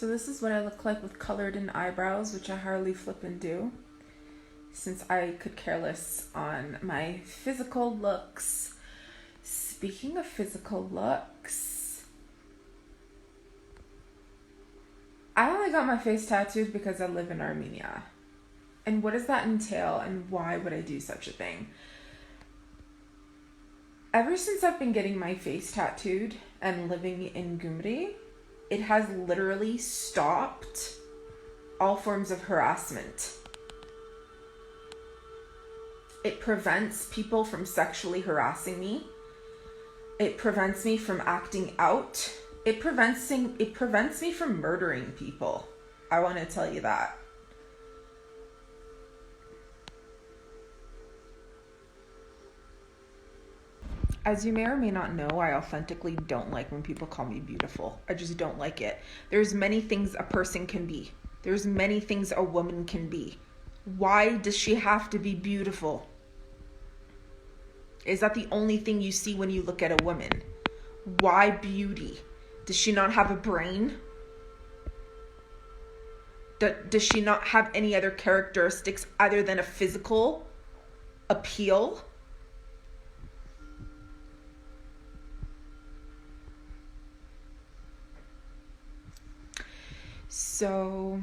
So this is what I look like with colored in eyebrows, which I hardly flip and do, since I could care less on my physical looks. Speaking of physical looks, I only got my face tattooed because I live in Armenia. And what does that entail, and why would I do such a thing? Ever since I've been getting my face tattooed and living in Gyumri, it has literally stopped all forms of harassment. It prevents people from sexually harassing me. It prevents me from acting out. It prevents me from murdering people. I want to tell you that. As you may or may not know, I authentically don't like when people call me beautiful. I just don't like it. There's many things a person can be. There's many things a woman can be. Why does she have to be beautiful? Is that the only thing you see when you look at a woman? Why beauty? Does she not have a brain? Does she not have any other characteristics other than a physical appeal? So,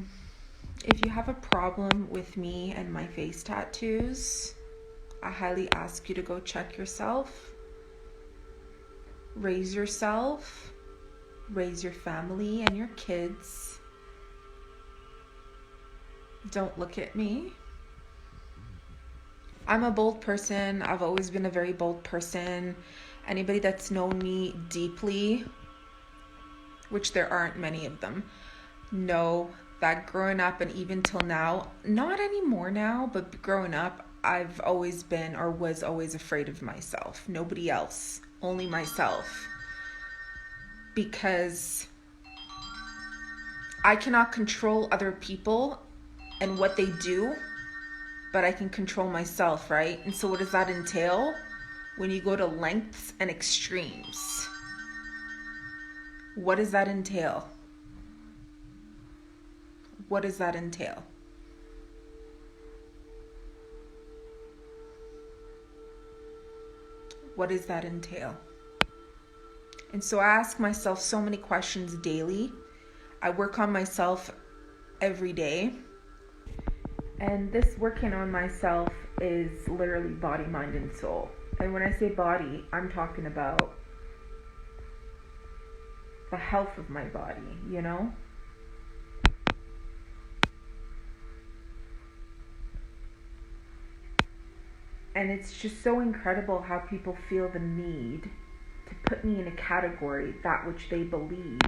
if you have a problem with me and my face tattoos, I highly ask you to go check yourself, raise your family and your kids. Don't look at me. I'm a bold person. I've always been a very bold person. Anybody that's known me deeply, which there aren't many of them, know that growing up and even till now, not anymore now, but growing up, I've always been or was always afraid of myself. Nobody else, only myself. Because I cannot control other people and what they do, but I can control myself, right? And so what does that entail? When you go to lengths and extremes, what does that entail? What does that entail? What does that entail? And so I ask myself so many questions daily. I work on myself every day. And this working on myself is literally body, mind, and soul. And when I say body, I'm talking about the health of my body, you know? And it's just so incredible how people feel the need to put me in a category, that which they believe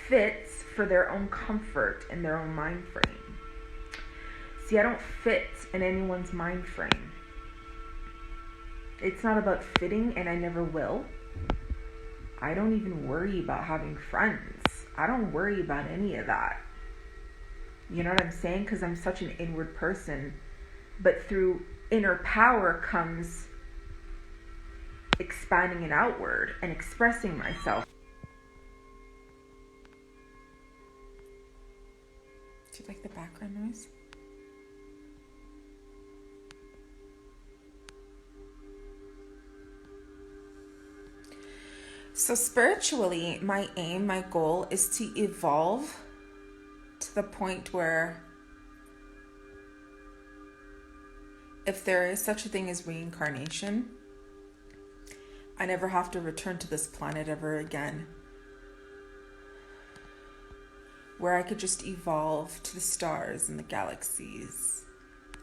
fits for their own comfort and their own mind frame. See, I don't fit in anyone's mind frame. It's not about fitting, and I never will. I don't even worry about having friends. I don't worry about any of that. You know what I'm saying? Because I'm such an inward person. But through inner power comes expanding it outward and expressing myself. Do you like the background noise? So spiritually, my aim, my goal is to evolve to the point where if there is such a thing as reincarnation, I never have to return to this planet ever again. Where I could just evolve to the stars and the galaxies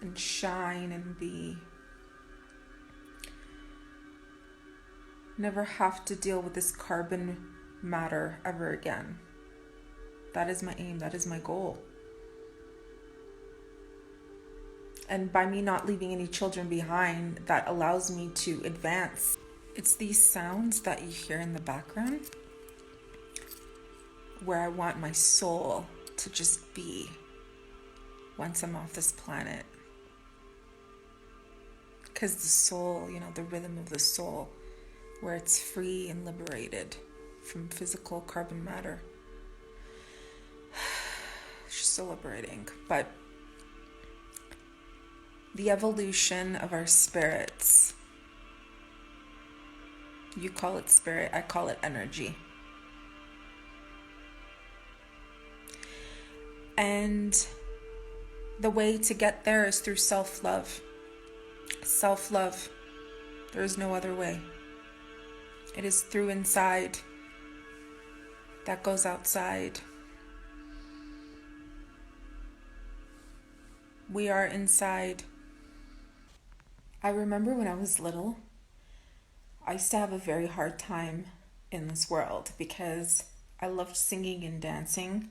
and shine and be. Never have to deal with this carbon matter ever again. That is my aim. That is my goal. And by me not leaving any children behind, that allows me to advance. It's these sounds that you hear in the background where I want my soul to just be once I'm off this planet. Because the soul, you know, the rhythm of the soul, where it's free and liberated. from physical carbon matter. It's just so liberating. But the evolution of our spirits, you call it spirit, I call it energy. And the way to get there is through self-love. Self-love. There is no other way. It is through inside that goes outside. We are inside. I remember when I was little, I used to have a very hard time in this world because I loved singing and dancing.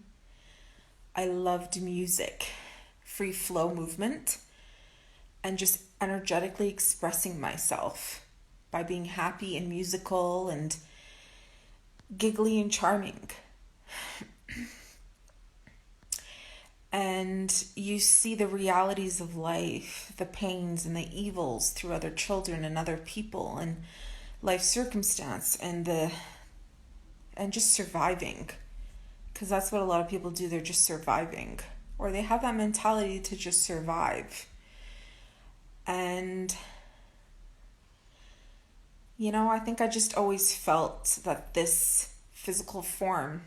I loved music, free flow movement, and just energetically expressing myself by being happy and musical and giggly and charming. And you see the realities of life, the pains and the evils through other children and other people and life circumstance and just surviving. Because that's what a lot of people do, they're just surviving. Or they have that mentality to just survive. And, I think I just always felt that this physical form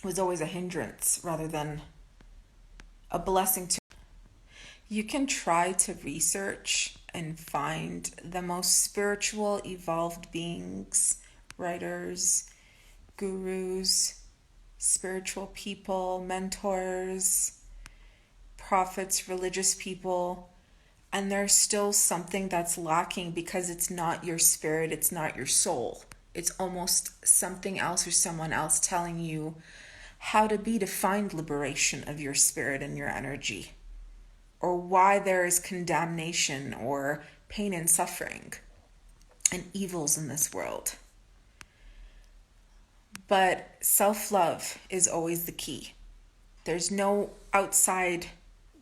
was always a hindrance rather than a blessing to. You can try to research and find the most spiritual, evolved beings, writers, gurus, spiritual people, mentors, prophets, religious people, and there's still something that's lacking because it's not your spirit, it's not your soul. It's almost something else or someone else telling you how to find liberation of your spirit and your energy, or why there is condemnation or pain and suffering and evils in this world. But self-love is always the key. There's no outside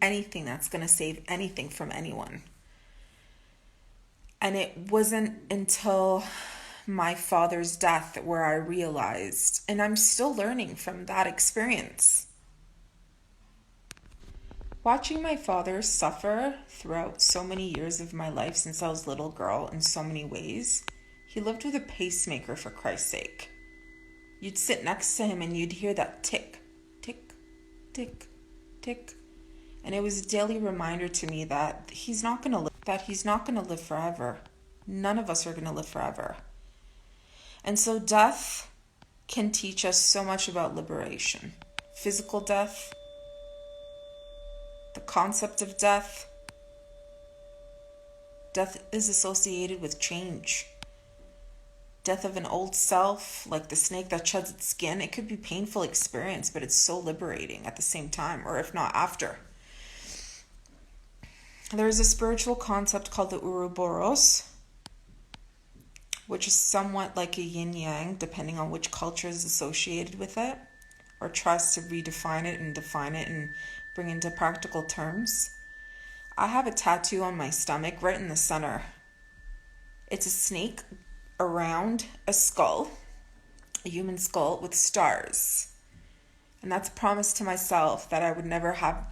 anything that's going to save anything from anyone. And it wasn't until my father's death where I realized, and I'm still learning from that experience. Watching my father suffer throughout so many years of my life since I was a little girl in so many ways. He lived with a pacemaker, for Christ's sake. You'd sit next to him and you'd hear that tick, tick, tick, tick. And it was a daily reminder to me that he's not going to live forever. None of us are going to live forever. And so death can teach us so much about liberation. Physical death, the concept of death. Death is associated with change. Death of an old self, like the snake that sheds its skin. It could be a painful experience, but it's so liberating at the same time, or if not after. There's a spiritual concept called the Ouroboros, which is somewhat like a yin-yang, depending on which culture is associated with it, or tries to redefine it and define it and bring into practical terms. I have a tattoo on my stomach, right in the center. It's a snake around a skull, a human skull with stars. And that's a promise to myself that I would never have,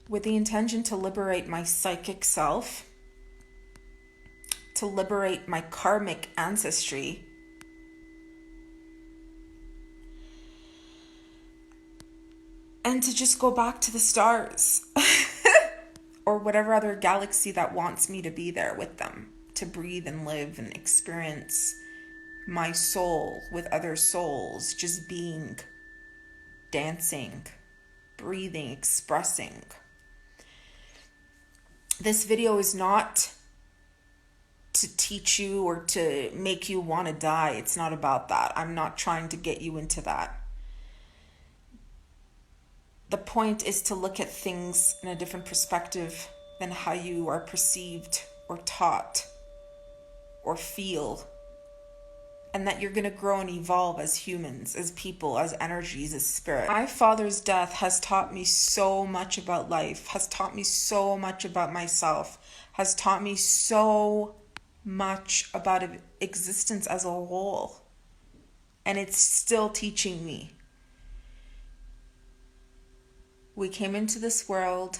with the intention to liberate my psychic self, to liberate my karmic ancestry, and to just go back to the stars or whatever other galaxy that wants me to be there with them, to breathe and live and experience my soul with other souls, just being, dancing, breathing, expressing. This video is not to teach you or to make you want to die. It's not about that. I'm not trying to get you into that. The point is to look at things in a different perspective than how you are perceived or taught or feel. And that you're going to grow and evolve as humans, as people, as energies, as spirit. My father's death has taught me so much about life, has taught me so much about myself, has taught me so much about existence as a whole. and it's still teaching me. We came into this world,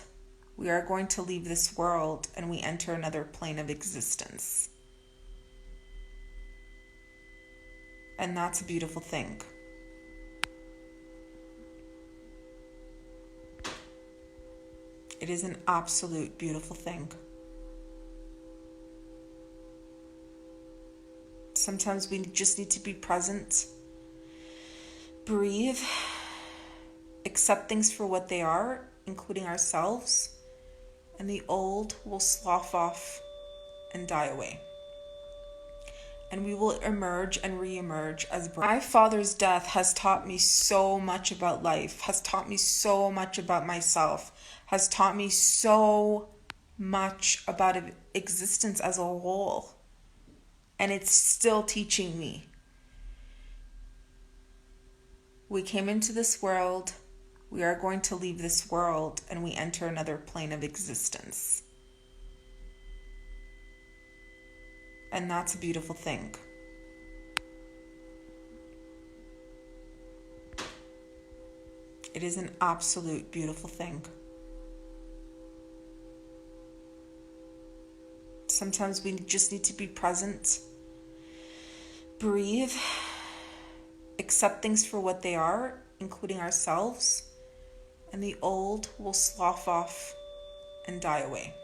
we are going to leave this world, and we enter another plane of existence. And that's a beautiful thing. It is an absolute beautiful thing. Sometimes we just need to be present, breathe, accept things for what they are, including ourselves, and the old will slough off and die away. And we will emerge and re-emerge as bright. My father's death has taught me so much about life, has taught me so much about myself, has taught me so much about existence as a whole. And it's still teaching me. We came into this world, we are going to leave this world, and we enter another plane of existence. And that's a beautiful thing. It is an absolute beautiful thing. Sometimes we just need to be present, breathe, accept things for what they are, including ourselves, and the old will slough off and die away.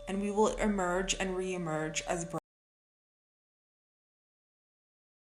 And we will emerge and re-emerge as bright.